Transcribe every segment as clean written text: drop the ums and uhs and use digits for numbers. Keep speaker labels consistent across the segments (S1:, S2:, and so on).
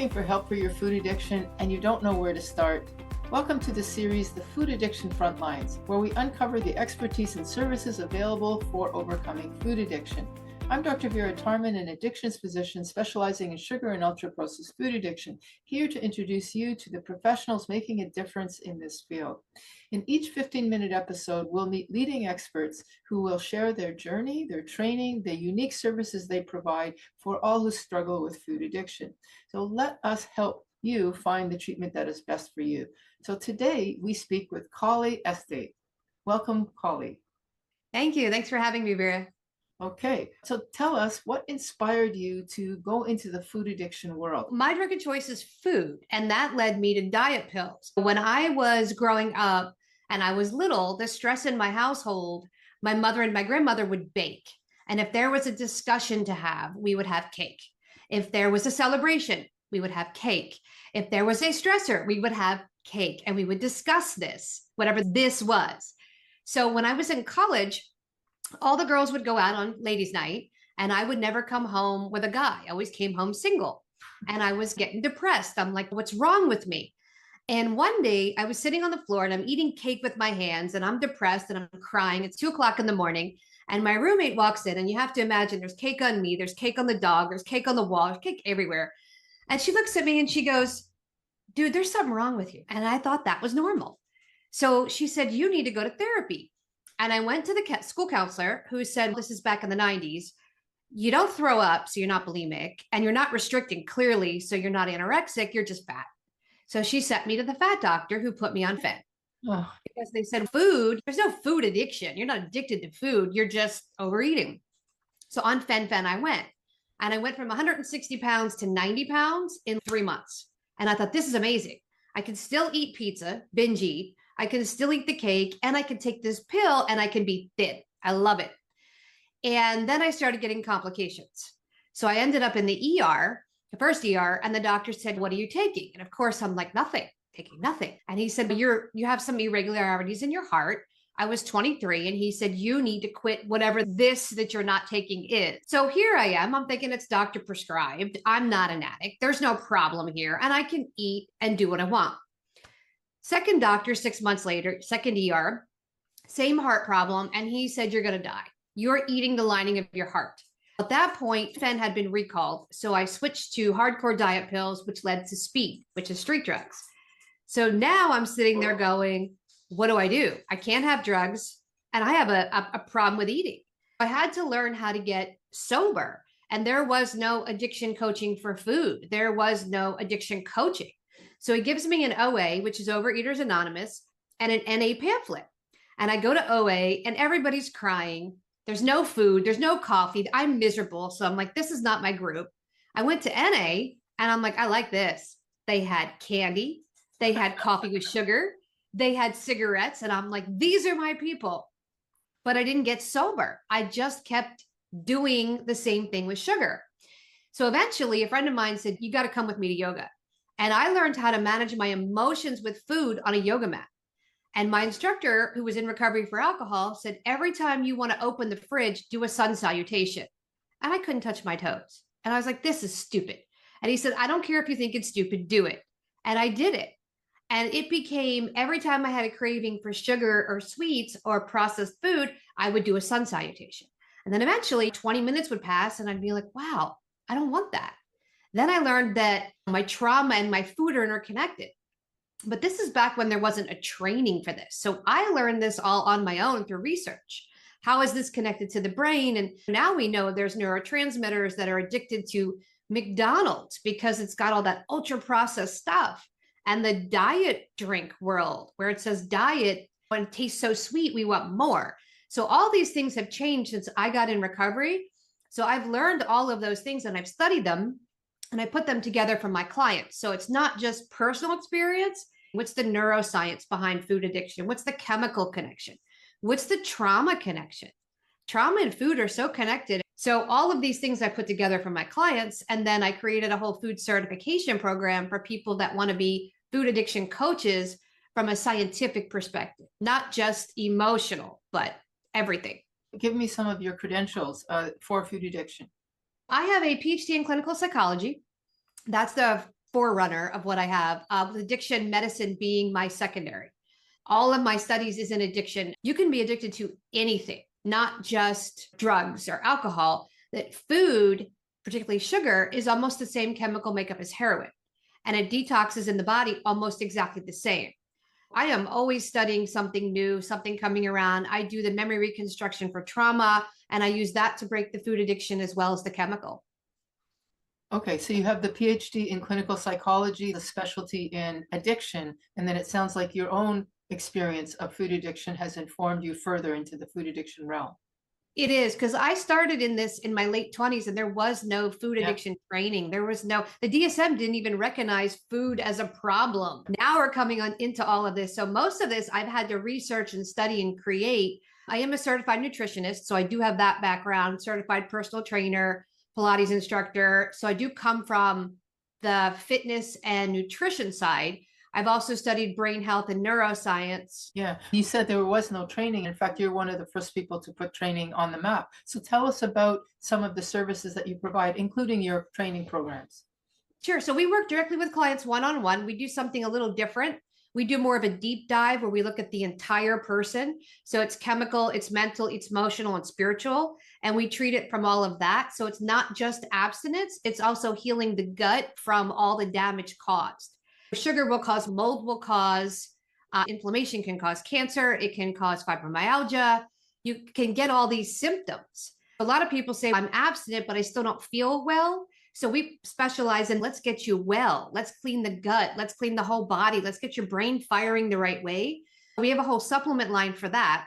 S1: looking for help for your food addiction and you don't know where to start? Welcome to the series, The Food Addiction Frontlines, where we uncover the expertise and services available for overcoming food addiction. I'm Dr. Vera Tarman, an addictions physician specializing in sugar and ultra-processed food addiction, here to introduce you to the professionals making a difference in this field. In each 15-minute episode, we'll meet leading experts who will share their journey, their training, the unique services they provide for all who struggle with food addiction. So let us help you find the treatment that is best for you. So today we speak with Cali Estes. Welcome, Collie.
S2: Thank you. Thanks for having me, Vera.
S1: Okay, so tell us what inspired you to go into the food addiction world?
S2: My drug of choice is food, and that led me to diet pills. When I was growing up and I was little, the stress in my household, my mother and my grandmother would bake. And if there was a discussion to have, we would have cake. If there was a celebration, we would have cake. If there was a stressor, we would have cake, and we would discuss this, whatever this was. So when I was in college, all the girls would go out on ladies' night, and I would never come home with a guy. I always came home single, and I was getting depressed. I'm like, what's wrong with me? And one day I was sitting on the floor and I'm eating cake with my hands, and I'm depressed and I'm crying. It's 2:00 in the morning, and my roommate walks in, and you have to imagine there's cake on me, there's cake on the dog, there's cake on the wall, there's cake everywhere. And she looks at me and she goes, dude, there's something wrong with you. And I thought that was normal. So she said, you need to go to therapy. And I went to the school counselor, who said, this is back in the 90s. You don't throw up, so you're not bulimic, and you're not restricting clearly, so you're not anorexic, you're just fat. So she sent me to the fat doctor, who put me on fen.
S1: Oh.
S2: Because they said food, there's no food addiction. You're not addicted to food. You're just overeating. So on fen I went. And I went from 160 pounds to 90 pounds in 3 months. And I thought, this is amazing. I can still eat pizza, binge eat. I can still eat the cake, and I can take this pill and I can be thin. I love it. And then I started getting complications. So I ended up in the ER, the first ER, and the doctor said, what are you taking? And of course I'm like, nothing, taking nothing. And he said, you have some irregularities in your heart. I was 23, and he said, you need to quit whatever this that you're not taking is. So here I am. I'm thinking it's doctor prescribed. I'm not an addict. There's no problem here, and I can eat and do what I want. Second doctor, 6 months later, second ER, same heart problem. And he said, you're going to die. You're eating the lining of your heart. At that point, fen had been recalled. So I switched to hardcore diet pills, which led to speed, which is street drugs. So now I'm sitting there going, what do? I can't have drugs, and I have a problem with eating. I had to learn how to get sober. And there was no addiction coaching for food. There was no addiction coaching. So he gives me an OA, which is Overeaters Anonymous, and an NA pamphlet. And I go to OA, and everybody's crying. There's no food. There's no coffee. I'm miserable. So I'm like, this is not my group. I went to NA, and I'm like, I like this. They had candy. They had coffee with sugar. They had cigarettes. And I'm like, these are my people. But I didn't get sober. I just kept doing the same thing with sugar. So eventually, a friend of mine said, you got to come with me to yoga. And I learned how to manage my emotions with food on a yoga mat. And my instructor, who was in recovery for alcohol, said, every time you want to open the fridge, do a sun salutation. And I couldn't touch my toes. And I was like, this is stupid. And he said, I don't care if you think it's stupid, do it. And I did it. And it became every time I had a craving for sugar or sweets or processed food, I would do a sun salutation. And then eventually 20 minutes would pass and I'd be like, wow, I don't want that. Then I learned that my trauma and my food are interconnected. But this is back when there wasn't a training for this. So I learned this all on my own through research. How is this connected to the brain? And now we know there's neurotransmitters that are addicted to McDonald's because it's got all that ultra processed stuff. And the diet drink world, where it says diet, when it tastes so sweet, we want more. So all these things have changed since I got in recovery. So I've learned all of those things and I've studied them. And I put them together for my clients. So it's not just personal experience. What's the neuroscience behind food addiction? What's the chemical connection? What's the trauma connection? Trauma and food are so connected. So all of these things I put together for my clients. And then I created a whole food certification program for people that want to be food addiction coaches from a scientific perspective, not just emotional, but everything.
S1: Give me some of your credentials for food addiction.
S2: I have a Ph.D. in clinical psychology. That's the forerunner of what I have, with addiction medicine being my secondary. All of my studies is in addiction. You can be addicted to anything, not just drugs or alcohol. That food, particularly sugar, is almost the same chemical makeup as heroin. And it detoxes in the body almost exactly the same. I am always studying something new, something coming around. I do the memory reconstruction for trauma, and I use that to break the food addiction as well as the chemical.
S1: Okay, so you have the Ph.D. in clinical psychology, the specialty in addiction, and then it sounds like your own experience of food addiction has informed you further into the food addiction realm.
S2: It is, because I started in this in my late 20s and there was no food addiction training. There was no, the DSM didn't even recognize food as a problem. Now we're coming on into all of this. So most of this I've had to research and study and create. I am a certified nutritionist, so I do have that background, certified personal trainer, Pilates instructor. So I do come from the fitness and nutrition side. I've also studied brain health and neuroscience.
S1: Yeah, you said there was no training. In fact, you're one of the first people to put training on the map. So tell us about some of the services that you provide, including your training programs.
S2: Sure. So we work directly with clients one-on-one. We do something a little different. We do more of a deep dive where we look at the entire person. So it's chemical, it's mental, it's emotional, and spiritual. And we treat it from all of that. So it's not just abstinence, it's also healing the gut from all the damage caused. Sugar will cause mold, will cause inflammation, can cause cancer. It can cause fibromyalgia. You can get all these symptoms. A lot of people say, I'm abstinent, but I still don't feel well. So we specialize in, let's get you well. Let's clean the gut. Let's clean the whole body. Let's get your brain firing the right way. We have a whole supplement line for that.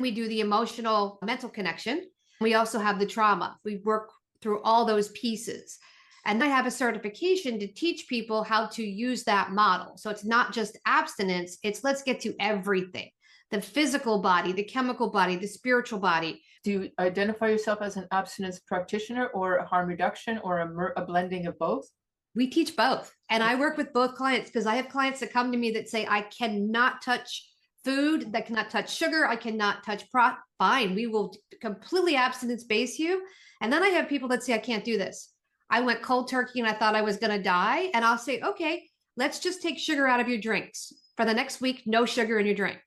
S2: We do the emotional, mental connection. We also have the trauma. We work through all those pieces. And I have a certification to teach people how to use that model. So it's not just abstinence, it's let's get to everything. The physical body, the chemical body, the spiritual body.
S1: Do you identify yourself as an abstinence practitioner or a harm reduction or a blending of both?
S2: We teach both. And I work with both clients because I have clients that come to me that say, I cannot touch food, that cannot touch sugar, I cannot touch fine. We will completely abstinence base you. And then I have people that say, I can't do this. I went cold turkey and I thought I was going to die. And I'll say, okay, let's just take sugar out of your drinks for the next week, no sugar in your drink.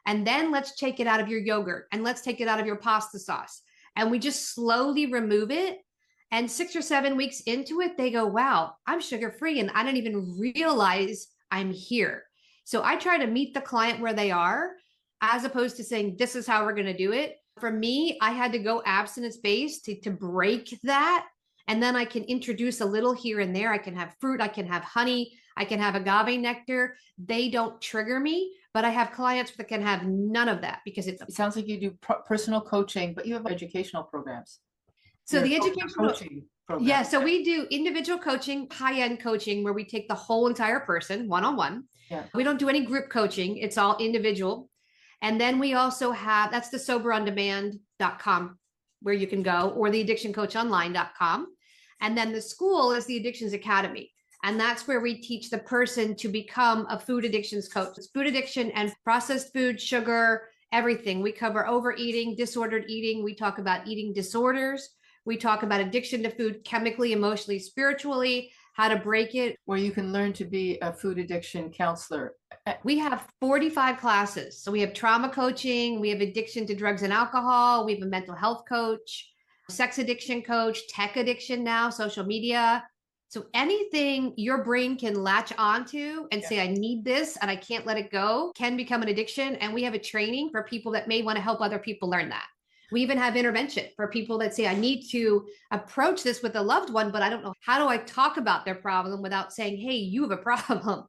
S2: And then let's take it out of your yogurt and let's take it out of your pasta sauce. And we just slowly remove it. And 6 or 7 weeks into it, they go, wow, I'm sugar free. And I didn't even realize I'm here. So I try to meet the client where they are, as opposed to saying, this is how we're going to do it. For me, I had to go abstinence based to break that. And then I can introduce a little here and there. I can have fruit, I can have honey, I can have agave nectar. They don't trigger me, but I have clients that can have none of that because it
S1: sounds like you do personal coaching, but you have educational programs.
S2: So the educational
S1: coaching program.
S2: Yeah, so we do individual coaching, high-end coaching, where we take the whole entire person one-on-one.
S1: Yeah.
S2: We don't do any group coaching. It's all individual. And then we also have, that's the soberondemand.com where you can go, or the addictioncoachonline.com. And then the school is the Addictions Academy. And that's where we teach the person to become a food addictions coach. It's food addiction and processed food, sugar, everything. We cover overeating, disordered eating. We talk about eating disorders. We talk about addiction to food, chemically, emotionally, spiritually, how to break it.
S1: Where you can learn to be a food addiction counselor.
S2: We have 45 classes. So we have trauma coaching, we have addiction to drugs and alcohol, we have a mental health coach, sex addiction coach, tech addiction now, social media. So anything your brain can latch onto and say, I need this and I can't let it go, can become an addiction. And we have a training for people that may want to help other people learn that. We even have intervention for people that say, I need to approach this with a loved one, but I don't know, how do I talk about their problem without saying, hey, you have a problem?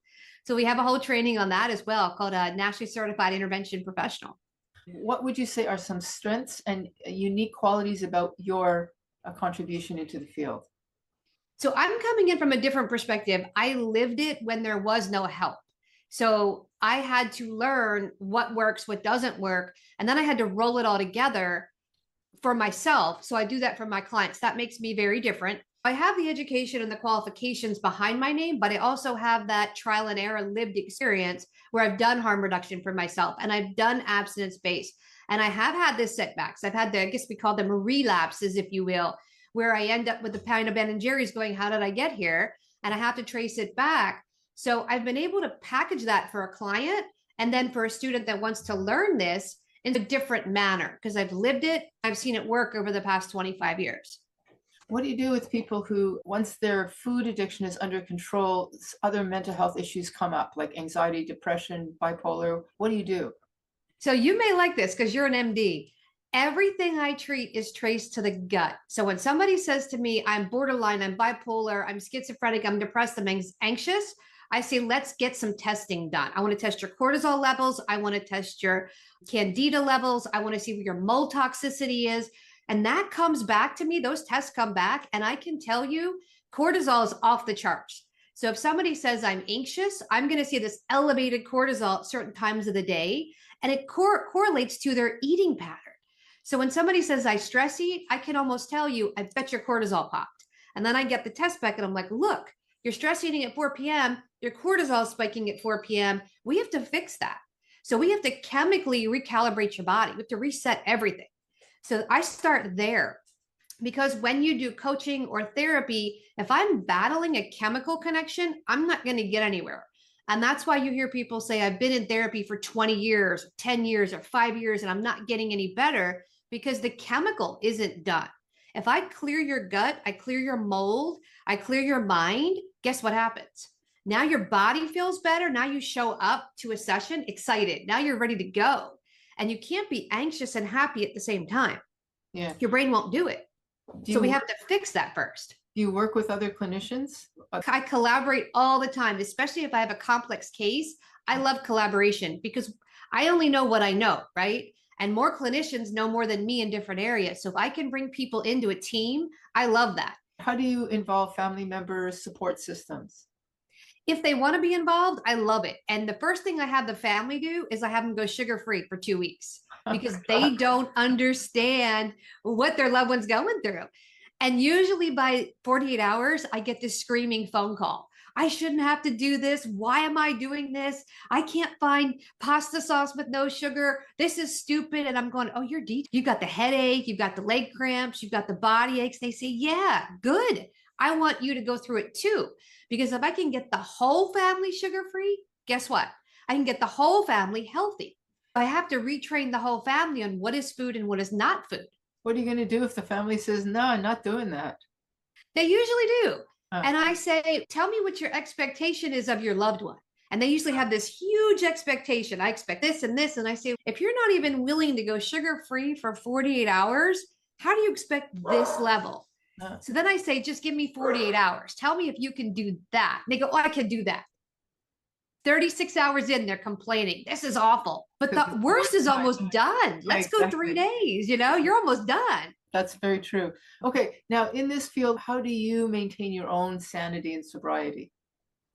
S2: So we have a whole training on that as well, called a Nationally Certified Intervention Professional.
S1: What would you say are some strengths and unique qualities about your contribution into the field?
S2: So I'm coming in from a different perspective. I lived it when there was no help. So I had to learn what works, what doesn't work. And then I had to roll it all together for myself. So I do that for my clients. That makes me very different. I have the education and the qualifications behind my name, but I also have that trial and error lived experience where I've done harm reduction for myself and I've done abstinence based. And I have had the setbacks. I've had I guess we call them relapses, if you will, where I end up with the pint of Ben and Jerry's going, how did I get here? and I have to trace it back. So I've been able to package that for a client and then for a student that wants to learn this in a different manner because I've lived it. I've seen it work over the past 25 years.
S1: What do you do with people who, once their food addiction is under control, other mental health issues come up, like anxiety, depression, bipolar? What do you do?
S2: So you may like this because you're an MD. Everything I treat is traced to the gut. So when somebody says to me, I'm borderline, I'm bipolar, I'm schizophrenic, I'm depressed, I'm anxious, I say, let's get some testing done. I want to test your cortisol levels. I want to test your candida levels. I want to see where your mold toxicity is. And that comes back to me. Those tests come back and I can tell you cortisol is off the charts. So if somebody says I'm anxious, I'm going to see this elevated cortisol at certain times of the day, and it correlates to their eating pattern. So when somebody says I stress eat, I can almost tell you, I bet your cortisol popped. And then I get the test back and I'm like, look, you're stress eating at 4 p.m., your cortisol is spiking at 4 p.m. We have to fix that. So we have to chemically recalibrate your body. We have to reset everything. So I start there because when you do coaching or therapy, if I'm battling a chemical connection, I'm not going to get anywhere. And that's why you hear people say, I've been in therapy for 20 years, 10 years, or 5 years, and I'm not getting any better because the chemical isn't done. If I clear your gut, I clear your mold, I clear your mind, guess what happens? Now your body feels better. Now you show up to a session excited. Now you're ready to go. And you can't be anxious and happy at the same time.
S1: Yeah.
S2: Your brain won't do it. So we have to fix that first.
S1: Do you work with other clinicians?
S2: I collaborate all the time, especially if I have a complex case. I love collaboration because I only know what I know, right? And more clinicians know more than me in different areas. So if I can bring people into a team, I love that.
S1: How do you involve family members, support systems?
S2: If they want to be involved, I love it. And the first thing I have the family do is I have them go sugar-free for 2 weeks because they don't understand what their loved one's going through. And usually by 48 hours, I get this screaming phone call. I shouldn't have to do this. Why am I doing this? I can't find pasta sauce with no sugar. This is stupid. And I'm going, oh, you're deep. You've got the headache. You've got the leg cramps. You've got the body aches. They say, yeah, good. I want you to go through it too. Because if I can get the whole family sugar-free, guess what? I can get the whole family healthy. I have to retrain the whole family on what is food and what is not food.
S1: What are you going to do if the family says, no, I'm not doing that?
S2: They usually do. And I say, tell me what your expectation is of your loved one. And they usually have this huge expectation. I expect this and this. And I say, if you're not even willing to go sugar-free for 48 hours, how do you expect this level? So then I say, just give me 48 hours. Tell me if you can do that. And they go, oh, I can do that. 36 hours in, they're complaining. This is awful. But the worst is almost done. Let's go 3 days. You're almost done.
S1: That's very true. Okay. Now in this field, how do you maintain your own sanity and sobriety?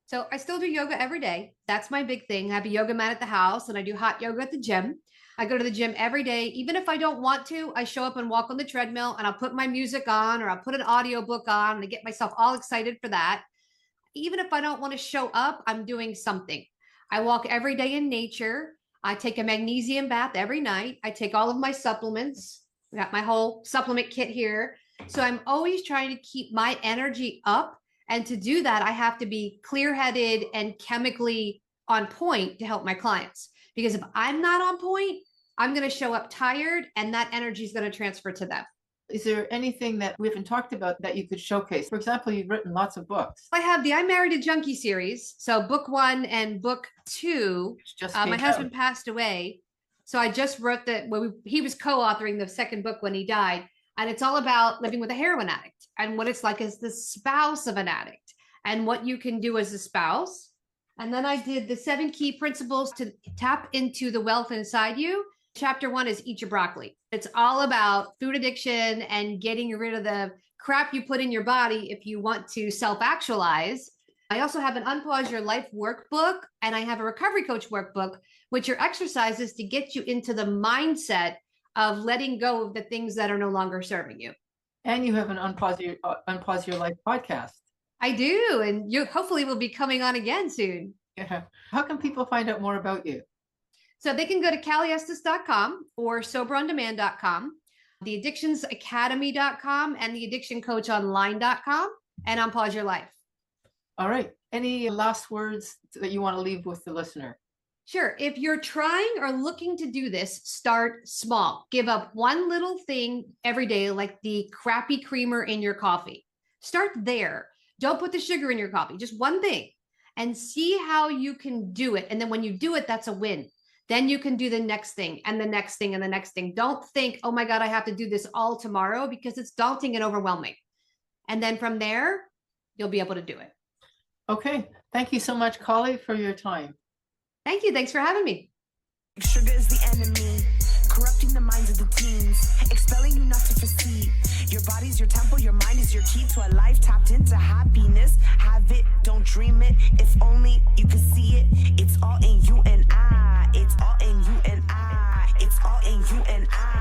S2: So I still do yoga every day. That's my big thing. I have a yoga mat at the house and I do hot yoga at the gym. I go to the gym every day. Even if I don't want to, I show up and walk on the treadmill and I'll put my music on or I'll put an audiobook on and I get myself all excited for that. Even if I don't want to show up, I'm doing something. I walk every day in nature. I take a magnesium bath every night. I take all of my supplements. I got my whole supplement kit here. So I'm always trying to keep my energy up. And to do that, I have to be clear-headed and chemically on point to help my clients. Because if I'm not on point, I'm going to show up tired and that energy is going to transfer to them.
S1: Is there anything that we haven't talked about that you could showcase? For example, you've written lots of books.
S2: I have the I Married a Junkie series. So book 1 and book 2, my husband passed away. So I just wrote that. He was co-authoring the second book when he died. And it's all about living with a heroin addict and what it's like as the spouse of an addict and what you can do as a spouse. And then I did the 7 key principles to tap into the wealth inside you. Chapter 1 is Eat Your Broccoli. It's all about food addiction and getting rid of the crap you put in your body if you want to self-actualize. I also have an Unpause Your Life workbook, and I have a Recovery Coach workbook, which are exercises to get you into the mindset of letting go of the things that are no longer serving you.
S1: And you have an Unpause Your Life podcast.
S2: I do, and you hopefully will be coming on again soon.
S1: Yeah. How can people find out more about you?
S2: So they can go to CaliEstes.com or SoberOnDemand.com, theaddictionsacademy.com, and theaddictioncoachonline.com, and Unpause Your Life.
S1: All right. Any last words that you want to leave with the listener?
S2: Sure. If you're trying or looking to do this, start small. Give up one little thing every day, like the crappy creamer in your coffee. Start there. Don't put the sugar in your coffee, just one thing, and see how you can do it. And then when you do it, that's a win. Then you can do the next thing and the next thing and the next thing. Don't think, oh my God, I have to do this all tomorrow, because it's daunting and overwhelming. And then from there, you'll be able to do it.
S1: Okay. Thank you so much, Collie, for your time.
S2: Thank you. Thanks for having me.
S3: Sugar is the enemy, corrupting the minds of the teens, expelling you not to foresee. Your body's your temple, your mind is your key to a life tapped into happiness. Have it, don't dream it. If only you could see it. It's all in you and I. It's all in you and I. It's all in you and I.